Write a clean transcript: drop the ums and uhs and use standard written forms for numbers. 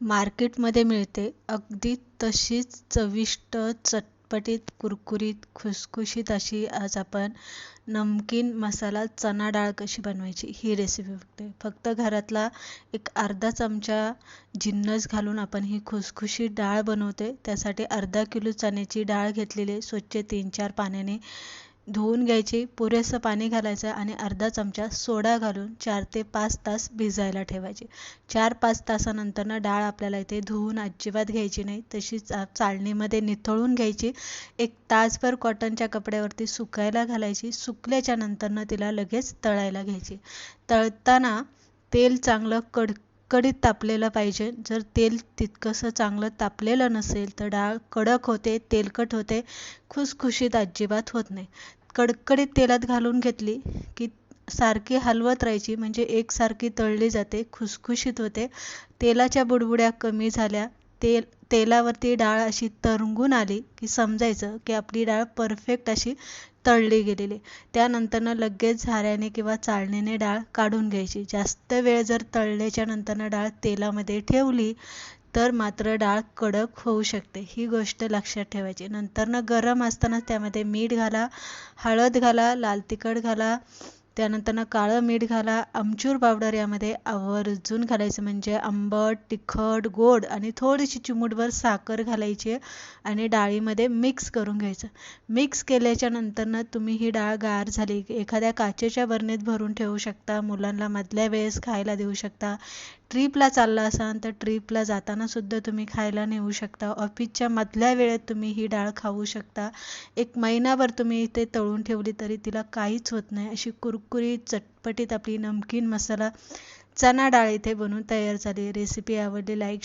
मार्केटमध्ये मिळते अगदी तशीच चविष्ट, चटपटीत, कुरकुरीत, खुसखुशीत अशी आज आपण नमकीन मसाला चणा डाळ कशी बनवायची ही रेसिपी बघतोय. फक्त घरातला एक अर्धा चमचा जिन्नस घालून आपण ही खुसखुशीत डाळ बनवते. त्यासाठी अर्धा किलो चण्याची डाळ घेतलेली आहे. स्वच्छ 3-4 पाण्याने धुवून घ्यायची. पुरेसं पाणी घालायचं आणि अर्धा चमचा सोडा घालून 4 ते 5 तास भिजायला ठेवायची. 4-5 तासानंतर डाळ आपल्याला इथे धुवून अजिबात घ्यायची नाही, तशीच चाळणीमध्ये निथळून घ्यायची. एक तासभर कॉटनच्या कपड्यावरती सुकायला घालायची. सुकल्याच्या नंतरनं तिला लगेच तळायला घ्यायची. तळताना तेल चांगलं कडकडीत तापलेलं पाहिजे. जर तेल तितकंसं चांगलं तापलेलं नसेल तर डाळ कडक होते, तेलकट होते, खुसखुशीत अजिबात होत नाही. कडकडीत तेलात घालून घेतली की सारखी हलवत राहायची, म्हणजे एकसारखी तळली जाते, खुसखुशीत होते. तेलाच्या बुडबुड्या कमी झाल्या, तेलावरती डाळ अशी तरंगून आली की समजायचं की आपली डाळ परफेक्ट अशी तळली गेलेली. त्यानंतरनं लगेच झाऱ्याने किंवा चाळणीने डाळ काढून घ्यायची. जास्त वेळ जर तळल्याच्या नंतरनं डाळ तेलामध्ये ठेवली तर मात्र डाळ कडक होऊ शकते. ही गोष्ट लक्षात ठेवायची. नंतरनं गरम असताना त्यामध्ये मीठ घाला, हळद घाला, लाल तिखट घाला, त्यानंतरनं काळं मीठ घाला, आमचूर पावडर यामध्ये आवर्जून घालायचं, म्हणजे आंबट, तिखट, गोड आणि थोडीशी चिमूटभर साखर घालायची आणि डाळीमध्ये मिक्स करून घ्यायचं. मिक्स केल्याच्या नंतरनं तुम्ही ही डाळ गार झाली एखाद्या काचेच्या बरणीत भरून ठेवू शकता. मुलांना मधल्या वेळेस खायला देऊ शकता. ट्रिपला चालला असाल तर ट्रिपला जाताना सुद्धा तुम्ही खायला नेऊ शकता. ऑफिसच्या मधल्या वेळेत तुम्ही ही डाळ खाऊ शकता. एक महिनाभर तुम्ही इथे तळून ठेवली तरी तिला काहीच होत नाही. अशी कुरकुरीत, चटपटीत आपली नमकीन मसाला चणा डाळ इथे बनवून तयार झाली. रेसिपी आवडली, लाईक